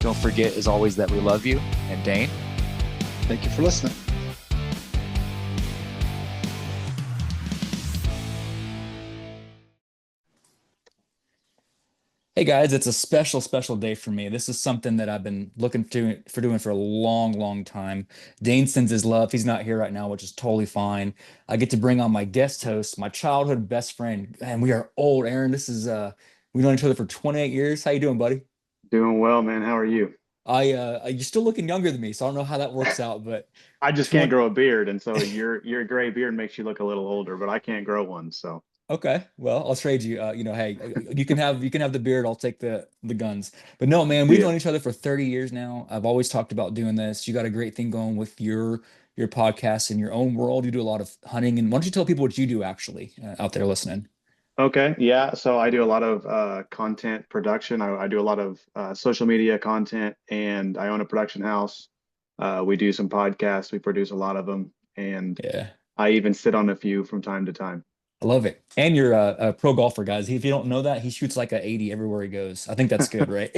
Don't forget, as always, that we love you. And Dane, Thank you for listening. Hey guys, it's a special day for me. This is something that I've been looking for doing for a long time. Dane sends his love. He's not here right now, which is totally fine. I get to bring on my guest host, my childhood best friend, and we are old. Aaron, this is we've known each other for 28 years. How you doing, buddy? Doing well, man. How are you? You're still looking younger than me, so I don't know how that works out, but I just can't 20, grow a beard, and so your gray beard makes you look a little older, but I can't grow one. So okay, well, I'll trade you. Hey, you can have the beard. I'll take the guns. But no, man, we've yeah. known each other for 30 years now. I've always talked about doing this. You got a great thing going with your podcast in your own world. You do a lot of hunting, and why don't you tell people what you do actually out there listening? Okay. Yeah. So I do a lot of content production. I do a lot of social media content, and I own a production house. We do some podcasts. We produce a lot of them, and Yeah. I even sit on a few from time to time. I love it. And you're a pro golfer, guys. If you don't know that, he shoots like a 80 everywhere he goes. I think that's good, right?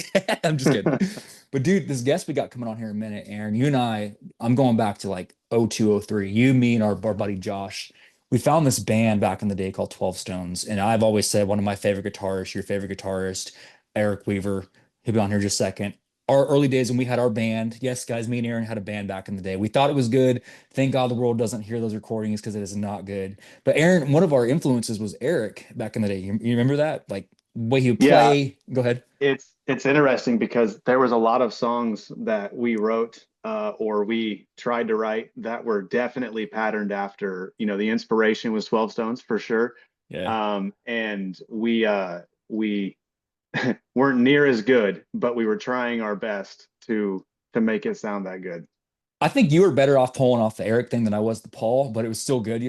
I'm just kidding. But dude, this guest we got coming on here in a minute, Aaron, you and I'm going back to like 02, 03. You, me, and our buddy Josh. We found this band back in the day called 12 Stones. And I've always said one of my favorite guitarists, your favorite guitarist, Eric Weaver. He'll be on here in just a second. Our early days when we had our band. Yes, guys, me and Aaron had a band back in the day. We thought it was good. Thank God the world doesn't hear those recordings because it is not good. But Aaron, one of our influences was Eric back in the day. You remember that? Like way he would Yeah, play. Go ahead. it's interesting because there was a lot of songs that we wrote or we tried to write that were definitely patterned after, the inspiration was 12 Stones for sure. Yeah. And we weren't near as good, but we were trying our best to make it sound that good. I think you were better off pulling off the Eric thing than I was the Paul, but it was still good,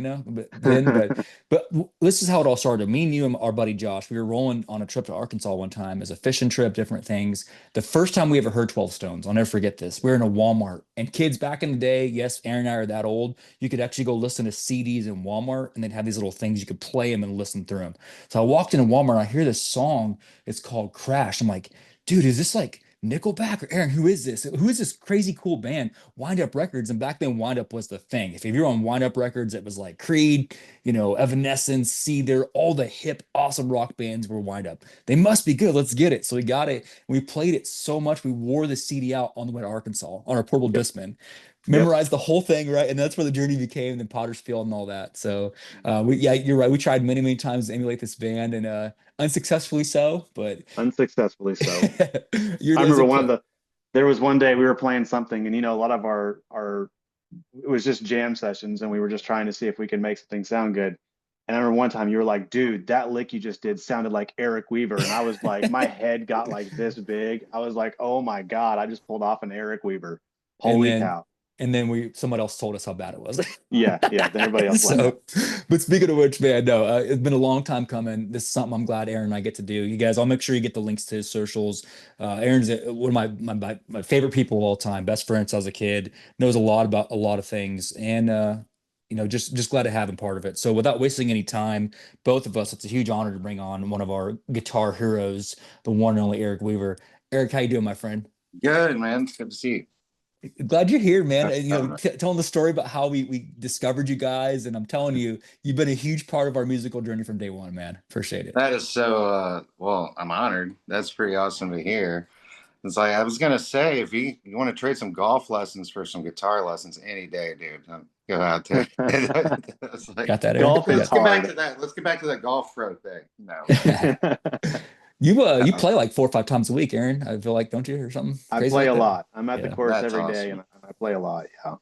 but this is how it all started. Me and you and our buddy Josh, we were rolling on a trip to Arkansas one time as a fishing trip, different things. The first time we ever heard 12 Stones, I'll never forget this. We were in a Walmart, and kids back in the day, yes, Aaron and I are that old. You could actually go listen to CDs in Walmart, and they'd have these little things you could play them and listen through them. So I walked into Walmart, and I hear this song. It's called Crash. I'm like, dude, is this like Nickelback or Aaron? Who is this? Who is this crazy cool band? Wind Up Records. And back then, Wind Up was the thing. If you're on Wind Up Records, it was like Creed, Evanescence, Seether, all the hip, awesome rock bands were Wind Up. They must be good. Let's get it. So we got it. We played it so much, we wore the CD out on the way to Arkansas on our portable Yep. Discman. Yep. Memorized the whole thing, right? And that's where the journey became, and Potter's Field and all that. So, yeah, you're right. We tried many times to emulate this band, and unsuccessfully so. But Unsuccessfully so. your I days remember of play. there was one day we were playing something, and a lot of our it was just jam sessions, and we were just trying to see if we could make something sound good. And I remember one time you were like, dude, that lick you just did sounded like Eric Weaver. And I was like, my head got like this big. I was like, oh my God, I just pulled off an Eric Weaver. and Holy then cow. and then someone else told us how bad it was. Yeah, yeah. Then everybody else laughed. So, but speaking of which, man, no, it's been a long time coming. This is something I'm glad Aaron and I get to do. You guys, I'll make sure you get the links to his socials. Aaron's one of my favorite people of all time, best friends since I was a kid, knows a lot about a lot of things, and just glad to have him part of it. So, without wasting any time, both of us, it's a huge honor to bring on one of our guitar heroes, the one and only Eric Weaver. Eric, how you doing, my friend? Good, man. Good to see you. Glad you're here, man. Thanks And, for having me. telling the story about how we discovered you guys, and I'm telling you, you've been a huge part of our musical journey from day one, man. Appreciate it. That is so, well, I'm honored. That's pretty awesome to hear. It's like I was gonna say, if you want to trade some golf lessons for some guitar lessons any day, dude, go out there. It's like, Got that, Aaron? Golf You is let's get back hard. to that. Let's get back to that golf pro thing. No, You no, play like 4 or 5 times a week, Aaron. I feel like, don't you, or something I crazy play like a that? lot. I'm at the Yeah. course that's every day, and awesome. I play a lot. Yeah.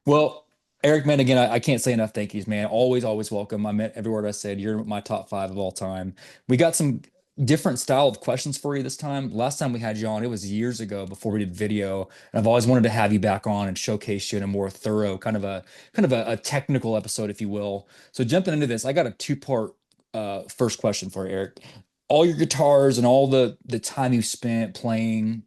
Well, Eric, man, again, I can't say enough thank yous, man. Always welcome. I meant every word I said. You're my top five of all time. We got some different style of questions for you this time. Last time we had you on, it was years ago before we did video, and I've always wanted to have you back on and showcase you in a more thorough kind of a technical episode, if you will. So jumping into this, I got a two-part first question for you, Eric. All your guitars and all the time you spent playing,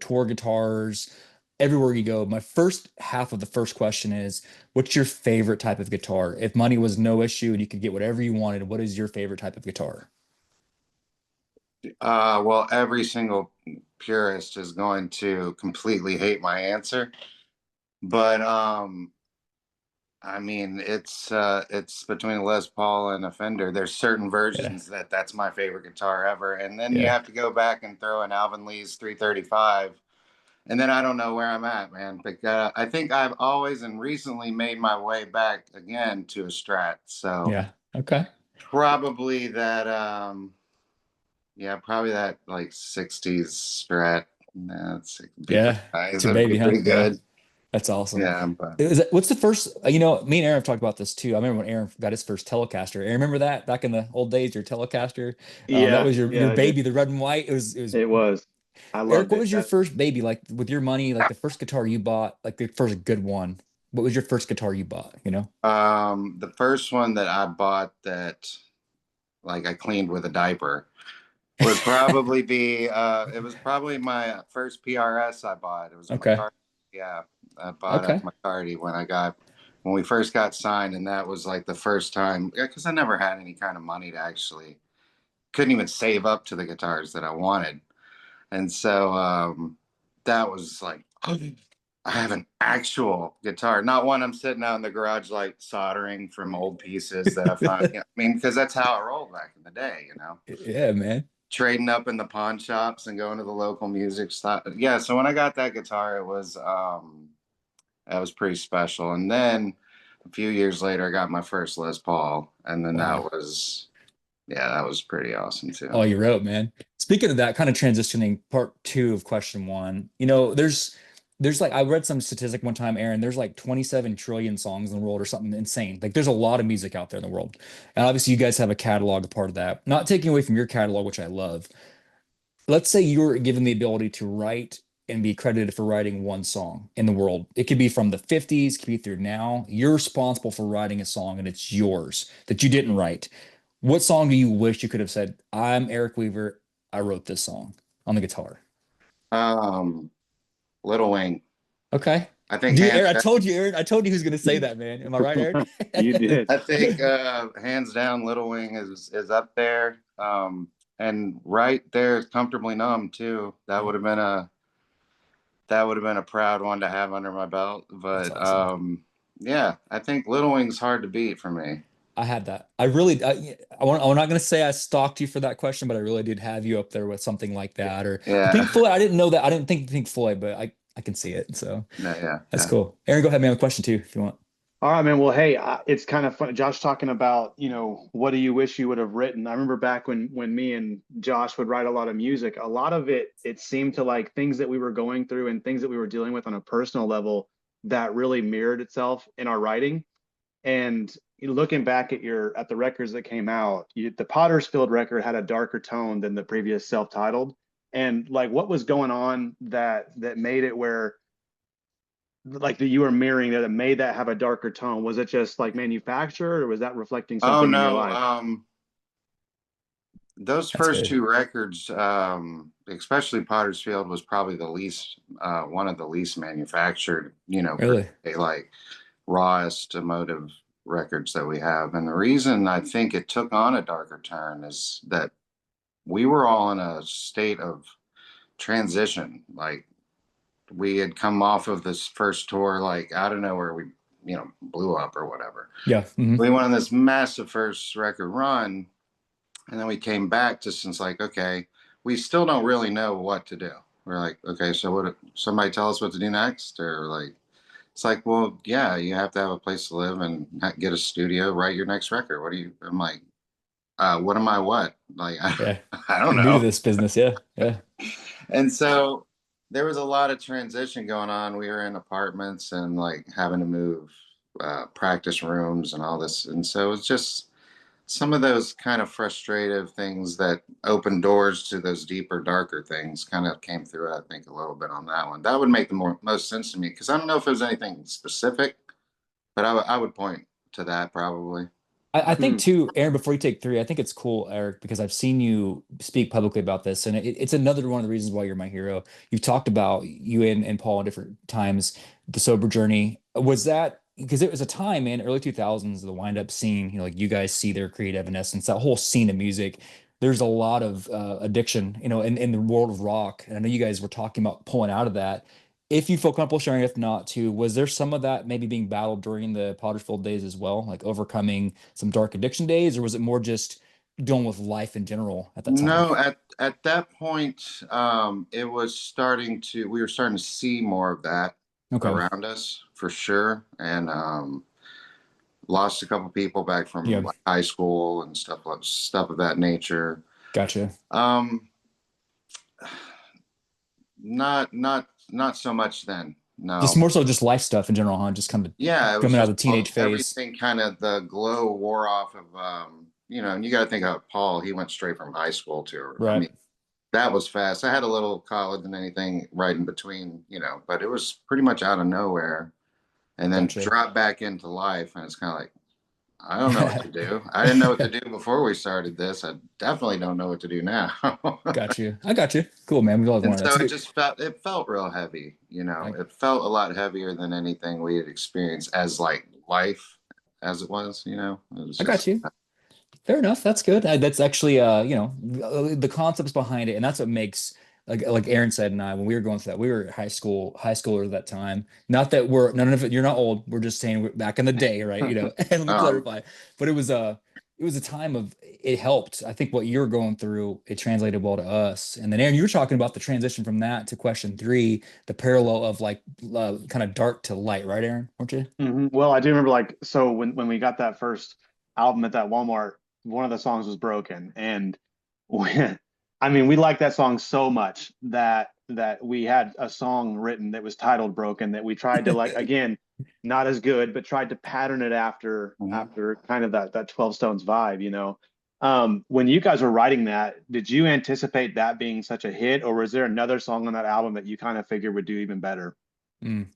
tour guitars, everywhere you go. My first half of the first question is, what's your favorite type of guitar? If money was no issue and you could get whatever you wanted, what is your favorite type of guitar? Well, every single purist is going to completely hate my answer, but I mean, it's between a Les Paul and a Fender. There's certain Yeah. versions that's my favorite guitar ever, and then you Yeah. have to go back and throw in Alvin Lee's 335, and then I don't know where I'm at, man. But I think I've always and recently made my way back again to a Strat. So Yeah. Okay. probably that, yeah, probably that like 60s Strat. That's Beeper Yeah. It's size. your That'd baby, be huh? pretty Yeah. good. That's awesome. Yeah, but What's the first, me and Aaron have talked about this too. I remember when Aaron got his first Telecaster. Aaron, remember that back in the old days, your Telecaster? That Yeah, was your yeah, I did. baby, the red and white. It was It was. I Eric, loved what it. was your first baby like with your money, like the first guitar you bought, like the first good one? What was your first guitar you bought, you know? the first one that I bought that like I cleaned with a diaper would probably be it was probably my first PRS I bought. It was a Okay. McCarthy. Yeah, I bought a Okay. McCarthy when we first got signed, and that was like the first time, yeah, because I never had any kind of money to actually couldn't even save up to the guitars that I wanted. And so that was like I have an actual guitar, not one I'm sitting out in the garage like soldering from old pieces that I found. I mean, because that's how I rolled back in the day, Yeah, man. trading up in the pawn shops and going to the local music stop. Yeah, so when I got that guitar, it was that was pretty special. And then a few years later, I got my first Les Paul, and then Wow. that was pretty awesome Oh, too. you wrote, man. Speaking of that, kind of transitioning part two of question one, there's like I read some statistic one time, Aaron, there's like 27 trillion songs in the world or something insane. Like there's a lot of music out there in the world. And obviously you guys have a catalog, a part of that. Not taking away from your catalog, which I love. Let's say you're given the ability to write and be credited for writing one song in the world. It could be from the 50s, could be through now. You're responsible for writing a song and it's yours that you didn't write. What song do you wish you could have said, I'm Eric Weaver, I wrote this song on the guitar? Um, Little Wing, Okay. I think Dude, hands Aaron, I down, told you, Aaron, I told you who's gonna say that, man. Am I right, Aaron? You did. I think hands down, Little Wing is up there, and right there is Comfortably Numb too. That would have been a proud one to have under my belt. That's But awesome. yeah, I think Little Wing's hard to beat for me. I had that. I'm not going to say I stalked you for that question, but I really did have you up there with something like that. Or the Yeah, Pink Floyd, I didn't know that. I didn't think Pink Floyd, but I can see it. So that's yeah. cool. Aaron, go ahead, man, with question two if you want. All right, man. Well, hey, it's kind of fun. Josh talking about, what do you wish you would have written? I remember back when me and Josh would write a lot of music, a lot of it seemed to like things that we were going through and things that we were dealing with on a personal level that really mirrored itself in our writing. And looking back at the records that came out, the Pottersfield record had a darker tone than the previous self-titled. And like what was going on that made it where like that you were mirroring that it made that have a darker tone? Was it just like manufactured or was that reflecting Oh something in your no, life? those That's first good. two records, especially Pottersfield, was probably the least one of the least manufactured, per Really? se, like rawest emotive records that we have. And the reason I think it took on a darker turn is that we were all in a state of transition. Like we had come off of this first tour, like out of nowhere, we, blew up or whatever. Yeah. We went on this massive first record run, and then we came back to since like, okay, we still don't really know what to do. We're like, okay, so what, somebody tell us what to do next? Or like, it's like, well, yeah, you have to have a place to live and get a studio, write your next record. What do you, I'm like, what am I, what? Like, Yeah. I don't New to know. this business. Yeah. Yeah. And so there was a lot of transition going on. We were in apartments and like having to move practice rooms and all this. And so it was just some of those kind of frustrative things that open doors to those deeper, darker things kind of came through, I think, a little bit on that one. That would make the most sense to me because I don't know if there's anything specific, but I would point to that probably. I think Hmm. too, Aaron, before you take three, I think it's cool, Eric, because I've seen you speak publicly about this, and it's another one of the reasons why you're my hero. You've talked about you and Paul in different times, the sober journey. Was that because it was a time in early 2000s, the wind up scene, like you guys see their creative evanescence, that whole scene of music. there's a lot of addiction, in the world of rock. And I know you guys were talking about pulling out of that. If you feel comfortable sharing, if not too, was there some of that maybe being battled during the Pottersfield days as well, like overcoming some dark addiction days, or was it more just dealing with life in general at that time? No, at that point, it was we were starting to see more of that Okay. around us for sure. And lost a couple people back from Yeah. like high school and stuff of that nature. Gotcha. Um, not so much then. Just No. more so just life stuff in general, huh? Just kind of Yeah, it was coming out just of the teenage phase. everything kind of the glow wore off of and you got to think of Paul, he went straight from high school to, I Right. mean, that was fast. I had a little college and anything right in between, but it was pretty much out of nowhere and then Gotcha. drop back into life. And it's kind of like, I don't know what to do. I didn't know what to do before we started this. I definitely don't know what to do now. Got you. I got you. Cool, man. We always And wanted so that's it good. just felt real heavy, I, It felt a lot heavier than anything we had experienced as like life as it was, It was I got just you. Fair enough. That's good. That's actually, the concepts behind it, and that's what makes, like Aaron said, and I, when we were going through that, we were high schoolers at that time. Not that we're none of it. You're not old. We're just saying we're back in the day, right? And let me um clarify. But it was a time of it helped. I think what you're going through, it translated well to us. And then Aaron, you were talking about the transition from that to question three, the parallel of like kind of dark to light, right, Aaron? Weren't you? Well, I do remember like so when we got that first album at that Walmart, one of the songs was Broken, and we, I mean we liked that song so much that we had a song written that was titled Broken that we tried to like again not as good but tried to pattern it mhm. after kind of that 12 Stones vibe. When you guys were writing that, did you anticipate that being such a hit, or was there another song on that album that you kind of figured would do even better? Mm,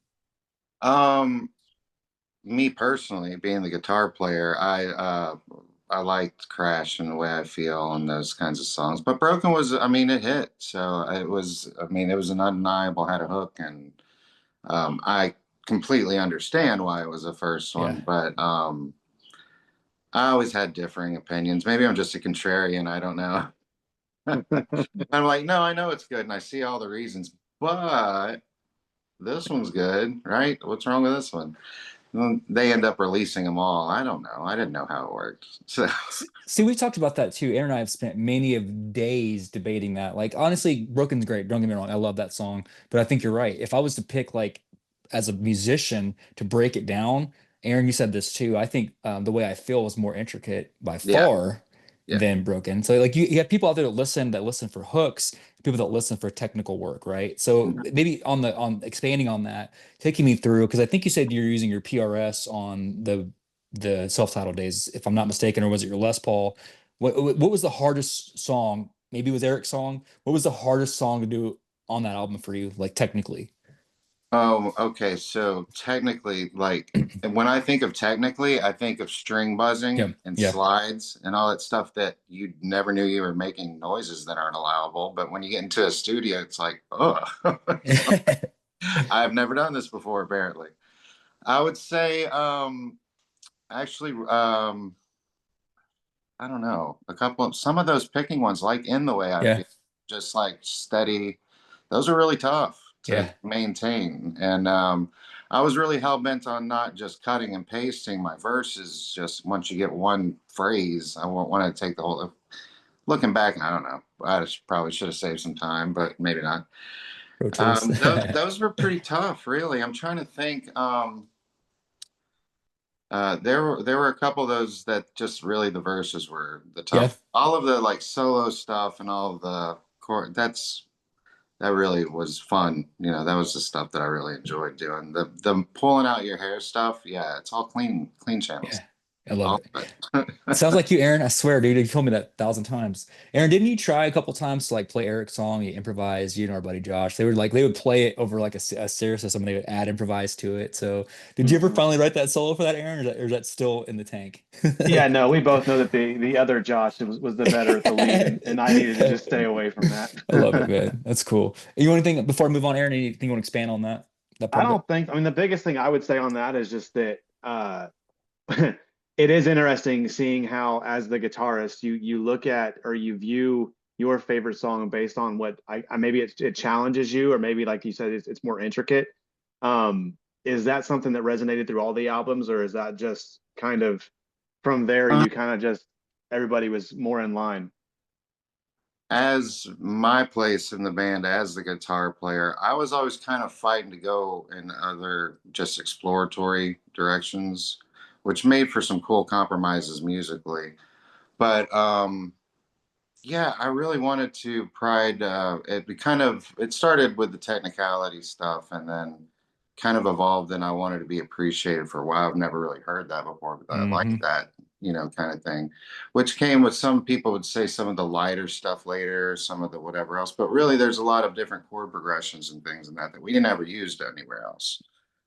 um Me personally, being the guitar player, I liked Crash and The Way I Feel and those kinds of songs. But Broken was, I mean, it hit. So it was, I mean, it was an undeniable, had a hook, and I completely understand why it was the first yeah. one. But I always had differing opinions. Maybe I'm just a contrarian. I don't know. I'm like, no, I know it's good, and I see all the reasons, but this one's good, right? What's wrong with this one? Well, they end up releasing them all. I don't know. I didn't know how it worked. So, See, we've talked about that too. Aaron and I have spent many of days debating that. Like, honestly, Broken's great. Don't get me wrong. I love that song. But I think you're right. If I was to pick, like, as a musician to break it down, Aaron, you said this too. I think the way I feel is more intricate by yeah, far yeah. than Broken. So, like, you have people out there that listen for hooks, people that listen for technical work, right? So maybe on expanding on that, taking me through, because I think you said you're using your PRS on the self-titled days, if I'm not mistaken, or was it your Les Paul? What was the hardest song? Maybe it was Eric's song. What was the hardest song to do on that album for you, like technically? Oh, okay. So technically, like, and when I think of technically, I think of string buzzing Yeah, and yeah. slides and all that stuff that you never knew you were making noises that aren't allowable. But when you get into a studio, it's like, oh, I've never done this before, apparently. I would say, actually, I don't know. Some of those picking ones, like In the Way I Yeah, Feel, just like steady, those are really tough to yeah. maintain. And I was really hell bent on not just cutting and pasting my verses. Just once you get one phrase, I won't want to take the whole. Looking back, I don't know. Probably should have saved some time, but maybe not. Pro tools. Those were pretty tough, really. I'm trying to think. There were a couple of those that just really the verses were the Yeah. tough. All of the like solo stuff and all of the chord that really was fun. That was the stuff that I really enjoyed doing. The pulling out your hair stuff. Yeah, it's all clean channels. Yeah. I love All it. of It it. sounds like you, Aaron. I swear, dude. You told me that 1,000 times. Aaron, didn't you try a couple times to like play Eric's song? You improvise. You and our buddy Josh. They would play it over like a serious system, and they would add improvise to it. So, did you ever Mhm. finally write that solo for that, Aaron, or is that still in the tank? Yeah, no, we both know that the other Josh was the better at the lead, and I needed to just stay away from that. I love it, man. That's cool. You want anything before I move on, Aaron? Anything you want to expand on that I part of it? don't think, I mean, the biggest thing I would say on that is just that it is interesting seeing how, as the guitarist, you look at or you view your favorite song based on what maybe it challenges you, or maybe like you said, it's more intricate. Is that something that resonated through all the albums, or is that just kind of from there Uh, you kind of just everybody was more in line? as my place in the band as the guitar player, I was always kind of fighting to go in other just exploratory directions, which made for some cool compromises musically. But yeah, I really wanted to pride. It started with the technicality stuff, and then kind of evolved. And I wanted to be appreciated for, wow, I've never really heard that before, but I like Hmm. that, kind of thing. Which came with, some people would say, some of the lighter stuff later, some of the whatever else. But really, there's a lot of different chord progressions and things and that we never used anywhere else.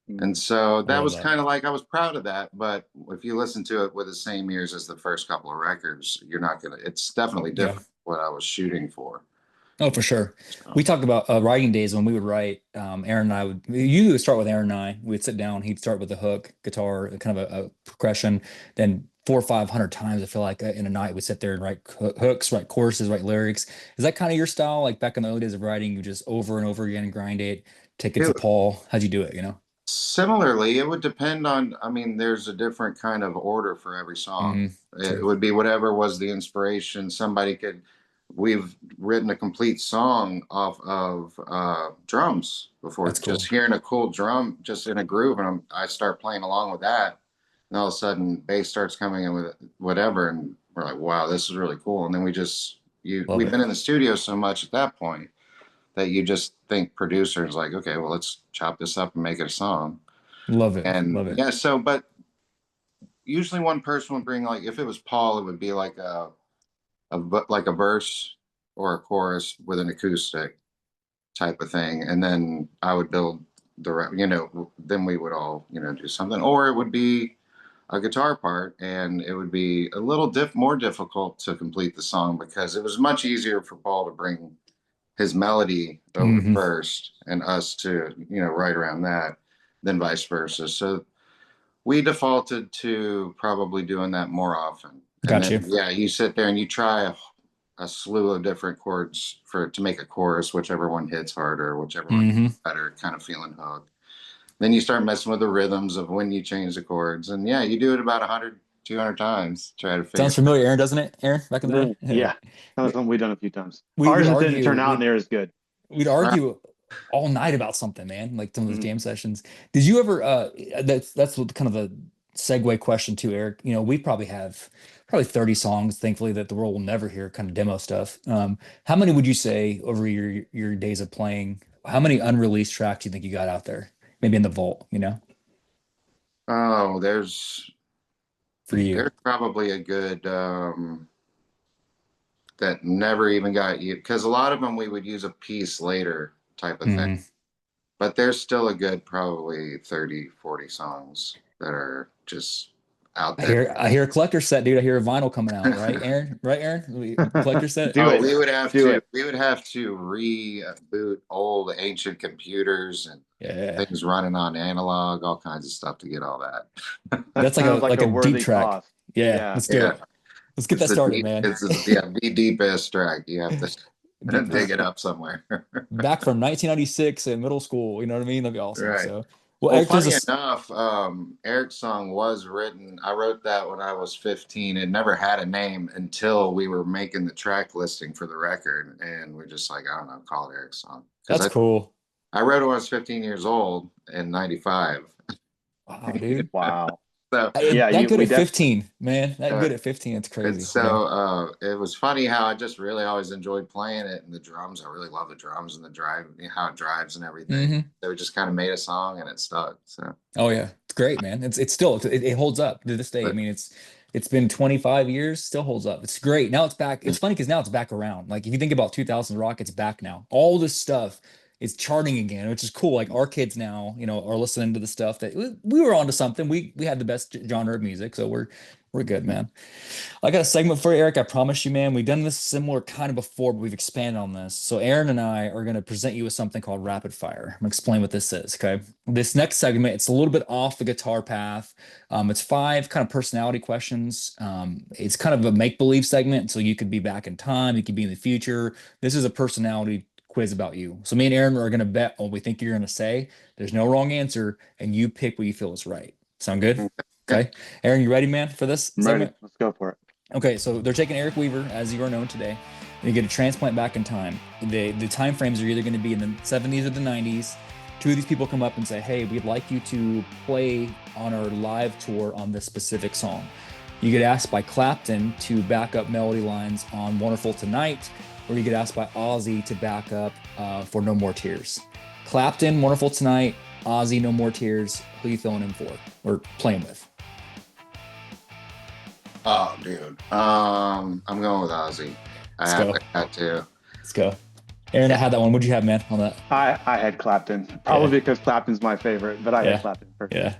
And Mm. so I that love was that. kind of like, I was proud of that. But if you listen to it with the same ears as the first couple of records, you're not gonna. It's definitely Yeah. different what I was shooting for. Oh, for sure. So, We talked about writing days when we would write. Aaron and I would usually would start with Aaron and I. We'd sit down. He'd start with a hook, guitar, kind of a progression. Then 400 or 500 times, I feel like in a night, we'd sit there and write hooks, write choruses, write lyrics. Is that kind of your style? Like back in the early days of writing, you just over and over again grind it, take it to it, Paul. How'd you do it? You know? similarly, it would depend on. I mean, there's a different kind of order for every song. Hmm. It True. would be whatever was the inspiration. Somebody could. We've written a complete song off of drums before. That's Just cool. hearing a cool drum, just in a groove, and I start playing along with that, and all of a sudden bass starts coming in with whatever, and we're like, wow, this is really cool. And then Love we've it. been in the studio so much at that point that you just think producers like, okay, well, let's chop this up and make it a song. Love it. And Love it. yeah, so but usually one person would bring, like, if it was Paul, it would be like like a verse or a chorus with an acoustic type of thing, and then I would build then we would all do something, or it would be a guitar part, and it would be a little more difficult to complete the song because it was much easier for Paul to bring his melody over Hmm. first and us to write around that, then vice versa. So we defaulted to probably doing that more often. And Got then you. yeah, you sit there and you try a slew of different chords to make a chorus, whichever one hits harder, whichever one Hmm. better, kind of feeling hooked. Then you start messing with the rhythms of when you change the chords, and yeah, you do it about 100, 200 times, try to figure. Sounds familiar, Aaron, doesn't it? Aaron, back in the day. Yeah, that's something we've done a few times. we Ours would just didn't argue turn out with near as good. we'd Right. argue all night about something, man. Like some of those Mhm. jam sessions. Did you ever? That's what kind of a segue question to Eric. You know, we probably have probably 30 songs, thankfully, that the world will never hear, kind of demo stuff. How many would you say over your days of playing? How many unreleased tracks do you think you got out there? Maybe in the vault, you know, Oh, there's for you. there's probably a good that never even got you, because a lot of them we would use a piece later type of thing. Hmm. But there's still a good probably 30, 40 songs that are just out there. I hear a collector set, dude. I hear a vinyl coming out, right, Aaron? Right, Aaron? Collector set. Do Oh, it. Do it. we would have to reboot old ancient computers and Yeah, things running on analog, all kinds of stuff to get all that. That that's like sounds like like a a deep worthy track. cost. Yeah, Yeah. let's do Yeah, it. Let's get that started, man. the deepest track. You have to dig it up somewhere. Back from 1996 in middle school. You know what I mean? That'd be awesome. Right. So, well, Well, Eric, funny enough, Eric's song was written. I wrote that when I was 15. It never had a name until we were making the track listing for the record, and we're just like, I don't know, call it Eric's song, because that's cool. I wrote it when I was 15 years old in '95. Wow, dude. Wow. So Yeah, That good we at def 15, man. That uh, good at 15. It's and crazy. Yeah. so it was funny how I just really always enjoyed playing it, and the drums. I really love the drums and the drive, how it drives and everything. Hmm. So we just kind of made a song, and it stuck. So, Oh yeah, it's great, man. It's still it holds up to this day. I but mean, it's been 25 years, still holds up. It's great. Now it's back. It's funny because now it's back around. Like if you think about 2000 Rock, it's back now. All this stuff is charting again, which is cool. Like our kids now, you know, are listening to the stuff that we were onto something. We had the best genre of music, so we're good, man. I got a segment for you, Eric. I promise you, man. We've done this similar kind of before, but we've expanded on this. So Aaron and I are going to present you with something called rapid fire. I'm going to explain what this is. Okay. This next segment, it's a little bit off the guitar path. It's 5 kind of personality questions. It's kind of a make-believe segment. So you could be back in time. You could be in the future. This is a personality quiz about you. So me and Aaron are going to bet what we think you're going to say. There's no wrong answer, and you pick what you feel is right. Sound good? Okay. Aaron, you ready, man, for this segment? Ready. Let's go for it. Okay, so they're taking Eric Weaver, as you are known today, and you get a transplant back in time. The time frames are either going to be in the 70s or the 90s. 2 of these people come up and say, hey, we'd like you to play on our live tour on this specific song. You get asked by Clapton to back up melody lines on Wonderful Tonight, or you get asked by Ozzy to back up for No More Tears. Clapton, Wonderful Tonight, Ozzy, No More Tears. Who are you filling in for or playing with? Oh, dude. I'm going with Ozzy. I have that too. Let's go. Aaron, I had that one. What'd you have, man, on that? I had Clapton, probably because Clapton's my favorite, but I had Clapton first. Yeah.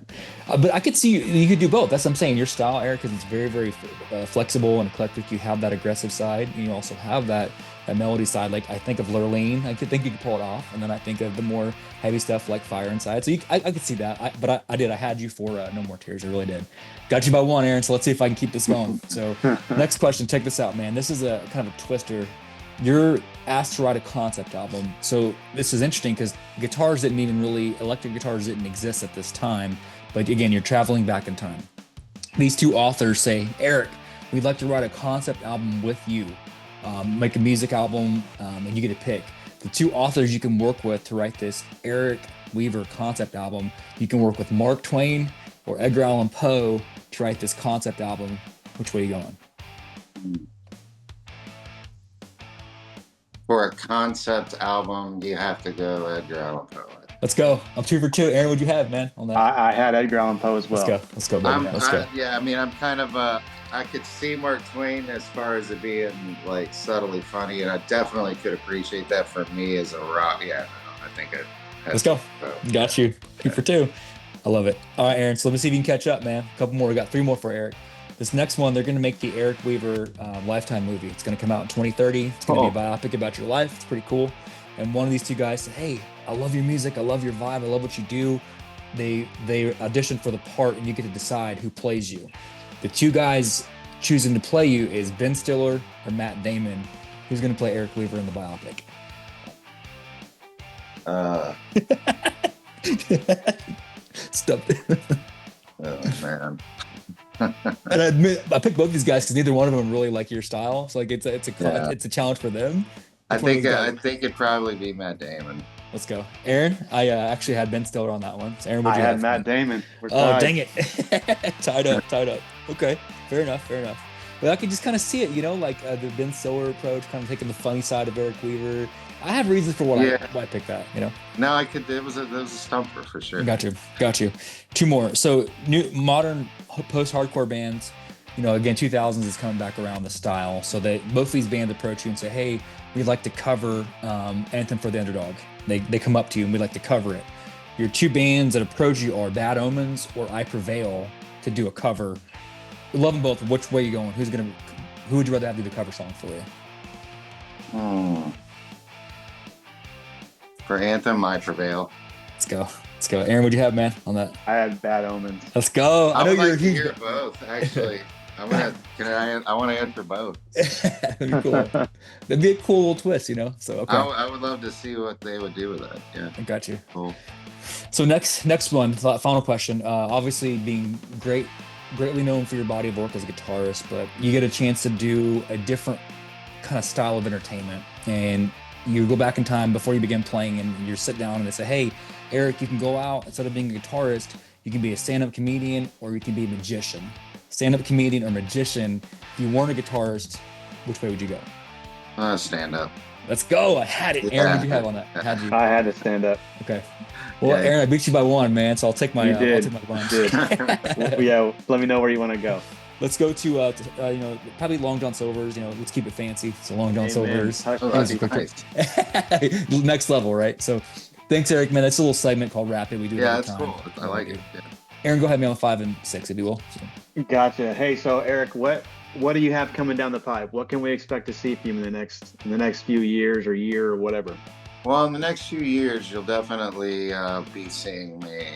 But I could see you could do both. That's what I'm saying. Your style, Eric, because it's very, very flexible and eclectic. You have that aggressive side, and you also have that melody side. Like I think of Lurleen, I think you could pull it off, and then I think of the more heavy stuff like Fire Inside. So I could see that. I had you for No More Tears. I really did. Got you by 1, Aaron. So let's see if I can keep this going. So next question. Check this out, man. This is a kind of a twister. You're asked to write a concept album. So this is interesting because electric guitars didn't exist at this time. But again, you're traveling back in time. These 2 authors say, Eric, we'd like to write a concept album with you. Make a music album, and you get to pick. The 2 authors you can work with to write this Eric Weaver concept album. You can work with Mark Twain or Edgar Allan Poe to write this concept album. Which way are you going? For a concept album, you have to go Edgar Allan Poe. Let's go. I'm 2 for 2. Aaron, what'd you have, man, on that? I had Edgar Allan Poe as well. Let's go, baby. Let's go. Yeah, I mean, I'm kind of I could see Mark Twain as far as it being like subtly funny, and I definitely could appreciate that for me as a rock. Yeah, no, I think let's go. Got you. 2 for 2. I love it. All right, Aaron. So let me see if you can catch up, man. A couple more. We got 3 more for Eric. This next one, they're going to make the Eric Weaver Lifetime movie. It's going to come out in 2030. It's going to be a biopic about your life. It's pretty cool. And one of these 2 guys said, hey, I love your music. I love your vibe. I love what you do. They audition for the part, and you get to decide who plays you. The 2 guys choosing to play you is Ben Stiller or Matt Damon. Who's going to play Eric Weaver in the biopic? Stop. Oh, man. And I admit, I picked both these guys because neither one of them really like your style. So like it's a challenge for them. I think it'd probably be Matt Damon. Let's go, Aaron. I actually had Ben Stiller on that one. So Aaron, I had Matt Damon. Dang it! tied up. Okay, fair enough. But I could just kind of see it, like the Ben Stiller approach, kind of taking the funny side of Eric Weaver. I have reasons for why I picked that, No, I could. It was a stumper for sure. Got you. 2 more. So new modern post-hardcore bands, again, 2000s is coming back around the style. So both these bands approach you and say, hey, we'd like to cover Anthem for the Underdog. They come up to you and we'd like to cover it. Your 2 bands that approach you are Bad Omens or I Prevail to do a cover. We love them both. Which way are you going? Who would you rather have do the cover song for you? For Anthem, I Prevail. Let's go. Aaron, what'd you have, man, on that? I had Bad Omens. Let's go. I know you're a huge. Hear both, actually. I want to answer both. That'd be cool. That'd be a cool little twist, So okay. I would love to see what they would do with that. Yeah. I got you. Cool. So next one, final question. Obviously, being greatly known for your body of work as a guitarist, but you get a chance to do a different kind of style of entertainment, and you go back in time before you begin playing, and you sit down and they say, hey, Eric, you can go out, instead of being a guitarist, you can be a stand-up comedian or you can be a magician. Stand-up comedian or magician. If you weren't a guitarist, which way would you go? Stand up. Let's go. I had it. Aaron, what did you have on that? I had to stand up. Okay. Well, Aaron, I beat you by 1, man, so I'll take my You did. bunch. Yeah, let me know where you want to go. let's go to probably Long John Silver's. Let's keep it fancy. So Long John Amen. Silver's. Hush Oh, Give us a that's quick nice. next level, right? So thanks, Eric, man. That's a little segment called Rapid. We do it Yeah, every that's time. cool. I like it. Yeah. Aaron, go ahead, me on 5 and 6, if you will. So. Gotcha. Hey, so Eric, what do you have coming down the pipe? What can we expect to see from you in the next few years or year or whatever? Well, in the next few years, you'll definitely be seeing me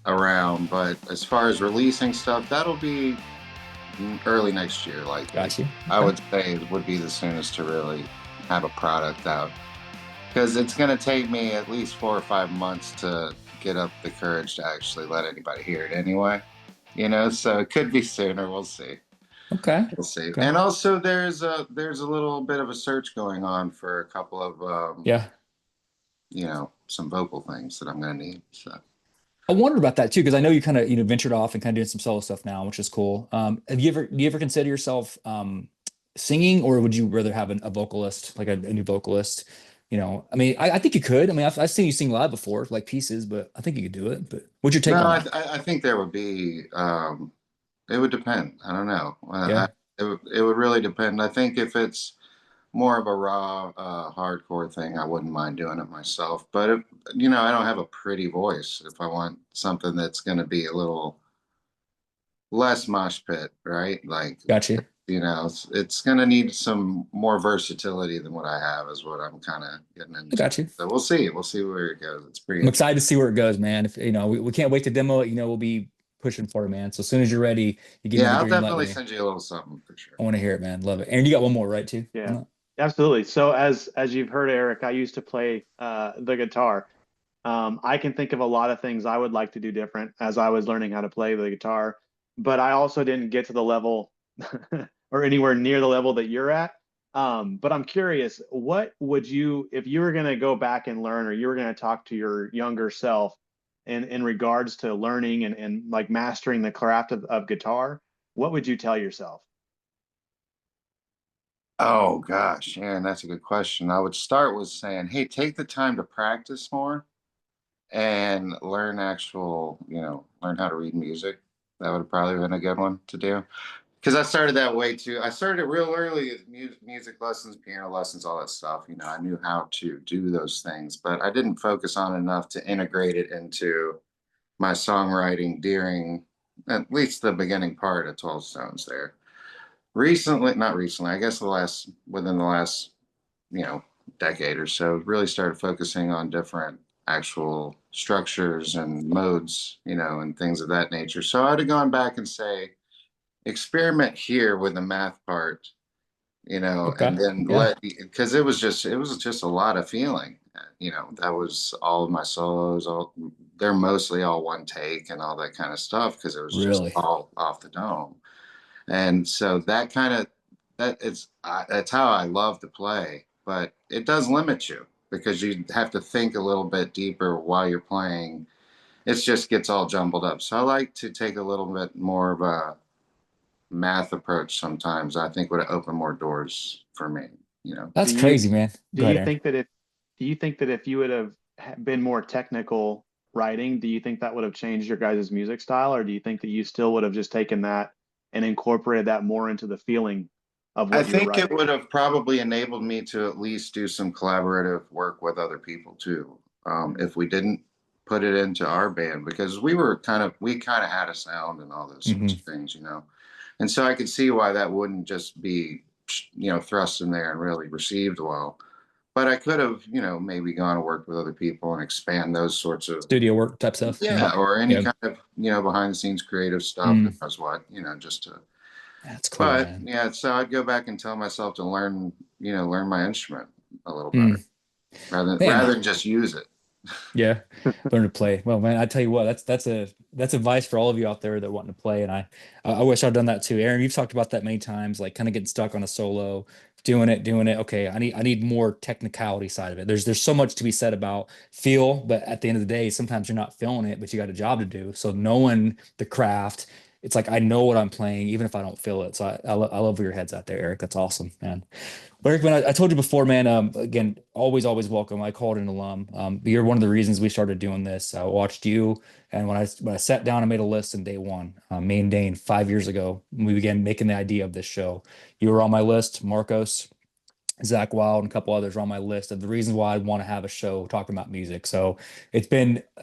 around. But as far as releasing stuff, that'll be early next year. Like, Got you. I would say it would be the soonest to really have a product out, because it's going to take me at least 4 or 5 months to get up the courage to actually let anybody hear it anyway. So it could be sooner. We'll see. Okay. We'll see. Okay. And also, there's a little bit of a search going on for a couple of Yeah. some vocal things that I'm going to need. So. I wondered about that too, because I know you kind of ventured off and kind of doing some solo stuff now, which is cool. Do you ever consider yourself singing, or would you rather have a vocalist, like a new vocalist? I mean, I think you could. I mean, I've seen you sing live before, like pieces, but I think you could do it. But what's your take No, on I, that? I think there would be. It would depend. I don't know. Yeah, It would really depend. I think if it's more of a raw, hardcore thing, I wouldn't mind doing it myself. But I don't have a pretty voice. If I want something that's going to be a little less mosh pit, right? Like, got you. it's going to need some more versatility than what I have, is what I'm kind of getting I into. got you. So we'll see. We'll see where it goes. It's pretty I'm interesting. excited to see where it goes, man. If we can't wait to demo it, we'll be pushing for it, man. So as soon as you're ready, you give me Yeah, the I'll green light. definitely send you a little something for sure. I want to hear it, man. Love it. Aaron, you got one more, right? Too. Yeah, absolutely. So as you've heard, Eric, I used to play the guitar. I can think of a lot of things I would like to do different as I was learning how to play the guitar, but I also didn't get to the level or anywhere near the level that you're at. But I'm curious, what would you, if you were going to go back and learn, or you were going to talk to your younger self in regards to learning and like mastering the craft of guitar, what would you tell yourself? Oh gosh, Aaron, that's a good question. I would start with saying, hey, take the time to practice more and learn how to read music. That would have probably been a good one to do. Because I started that way too. I started real early with music lessons, piano lessons, all that stuff. I knew how to do those things, but I didn't focus on enough to integrate it into my songwriting during at least the beginning part of 12 Stones there. Not recently, I guess within the last, decade or so, really started focusing on different actual structures and modes, and things of that nature. So I'd have gone back and say, experiment here with the math part, Okay. and then Yeah. because it was just a lot of feeling. That was all of my solos. They're mostly all one take and all that kind of stuff, because it was just Really. all off the dome. And so that's how I love to play, but it does limit you because you have to think a little bit deeper while you're playing. It just gets all jumbled up. So I like to take a little bit more of a math approach sometimes. I think would open more doors for me. That's Do you crazy, man. do Go ahead, you Aaron. think that if do you think that if you would have been more technical writing, do you think that would have changed your guys' music style, or do you think that you still would have just taken that and incorporated that more into the feeling of I what you're think it writing? would have probably enabled me to at least do some collaborative work with other people too. If we didn't put it into our band, because we kind of had a sound and all those sorts Hmm. of things. And so I could see why that wouldn't just be, thrust in there and really received well. But I could have, maybe gone and worked with other people and expand those sorts of, Studio work type stuff. Yeah. yeah, or any Yeah. kind of, behind the scenes creative stuff. Who Mm. knows what, just to. That's cool, But man. yeah, so I'd go back and tell myself to learn my instrument a little better, Mm. rather Man, rather than just use it. yeah, learn to play. Well, man, I tell you what, that's advice for all of you out there that want to play. And I wish I'd done that too. Aaron, you've talked about that many times, like kind of getting stuck on a solo, doing it. Okay, I need more technicality side of it. There's so much to be said about feel, but at the end of the day, sometimes you're not feeling it, but you got a job to do. So knowing the craft it's like I know what I'm playing, even if I don't feel it. So I love where your head's at there, Eric. That's awesome, man. But Eric, man, I told you before, man. Again, always welcome. I called an alum. You're one of the reasons we started doing this. I watched you, and when I sat down and made a list in day one, me and Dane 5 years ago, we began making the idea of this show. You were on my list, Marcos. Zach Wild and a couple others are on my list of the reasons why I want to have a show talking about music. So it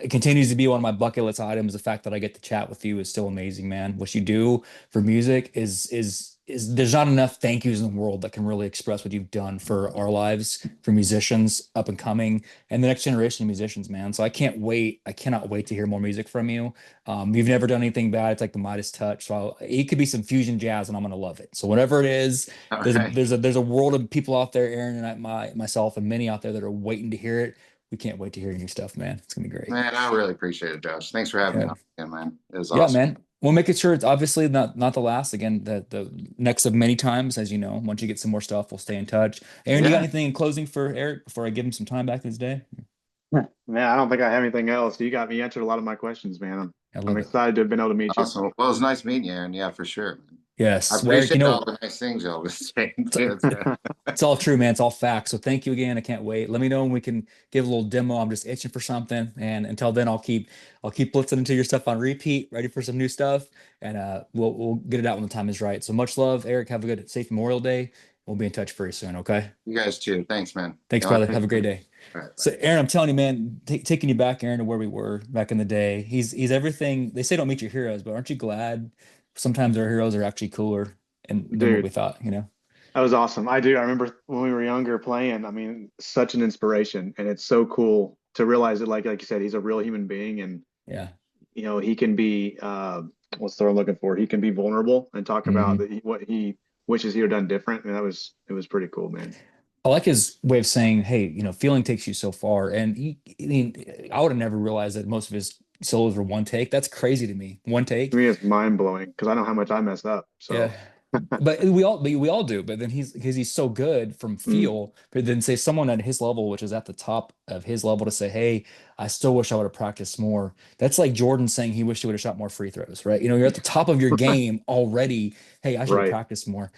continues to be one of my bucket list items. The fact that I get to chat with you is still amazing, man. What you do for music is there's not enough thank yous in the world that can really express what you've done for our lives, for musicians up and coming and the next generation of musicians, man. So I can't wait. I cannot wait to hear more music from you. You've never done anything bad. It's like the Midas touch. So it could be some fusion jazz and I'm going to love it. So whatever it is, All there's a, right. there's a there's a world of people out there, Aaron and myself and many out there that are waiting to hear it. We can't wait to hear your new stuff, man. It's gonna be great. Man, I really appreciate it, Josh. Thanks for having me Yeah, on again, man. It was yeah, awesome. man. We'll make it sure it's obviously not the last. Again, the next of many times, as you know. Once you get some more stuff, we'll stay in touch. Aaron, do you got Yeah. anything in closing for Eric before I give him some time back in his day? Man, I don't think I have anything else. You got me answered a lot of my questions, man. I I'm love it. excited to have been able to meet you. Awesome. Well, it was nice meeting you, Aaron. Yeah, for sure. I Yes. Well, Eric, appreciate all the nice things y'all was saying too. it's all true, man. It's all facts. So thank you again. I can't wait. Let me know when we can give a little demo. I'm just itching for something. And until then, I'll keep listening to your stuff on repeat, ready for some new stuff. And we'll get it out when the time is right. So much love, Eric. Have a good, safe Memorial Day. We'll be in touch very soon. Okay. You guys too. Thanks, man. Thanks, Y'all brother. Have a great day. all right, bye. So, Aaron, I'm telling you, man, taking you back, Aaron, to where we were back in the day. He's everything. They say don't meet your heroes, but aren't you glad sometimes our heroes are actually cooler than what we Dude, thought, you know? that was awesome. I do. I remember when we were younger playing. I mean, such an inspiration, and it's so cool to realize that, like you said, he's a real human being, and Yeah. he can be what's the word I'm looking for? He can be vulnerable and talk about Mhm. what he wishes he had done different, and it was pretty cool, man. I like his way of saying, hey, feeling takes you so far. And I mean, I would have never realized that most of his solos were one take. That's crazy to me. One To take. me, it's mind blowing because I know how much I mess up. Yeah. So, But we all do. But then because he's so good from mm, feel, but then say someone at his level, which is at the top of his level, to say, hey, I still wish I would have practiced more. That's like Jordan saying he wished he would have shot more free throws, right? You're at the top of your game already. Hey, I should have right. practiced more.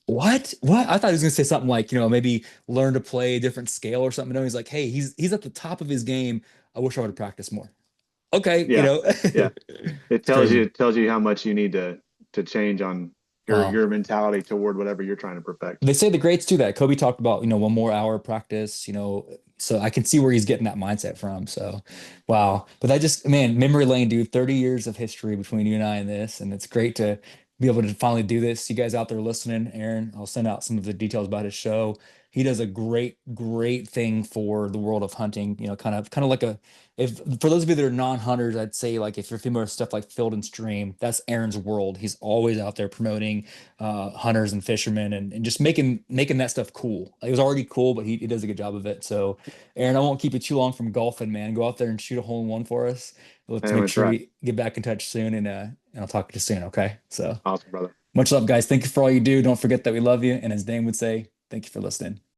What? I thought he was gonna say something like, maybe learn to play a different scale or something. No, he's like, hey, he's at the top of his game. I wish I would have practiced more. Okay, Yeah. Yeah. it's crazy. It tells you how much you need to change on Wow. your mentality toward whatever you're trying to perfect. They say the greats do that. Kobe talked about, 1 more hour of practice, so I can see where he's getting that mindset from. So, wow. But that just, man, memory lane, dude, 30 years of history between you and I and this. And it's great to be able to finally do this. You guys out there listening, Aaron, I'll send out some of the details about his show. He does a great thing for the world of hunting, kind of like if for those of you that are non-hunters, I'd say like if you're familiar with stuff like Field and Stream, that's Aaron's world. He's always out there promoting hunters and fishermen and just making that stuff cool. It was already cool, but he does a good job of it. So, Aaron, I won't keep you too long from golfing, man. Go out there and shoot a hole in one for us. Let's And I'm make gonna sure try. you get back in touch soon, and I'll talk to you soon. Okay. So Awesome, brother. much love, guys. Thank you for all you do. Don't forget that we love you. And as Dane would say, thank you for listening.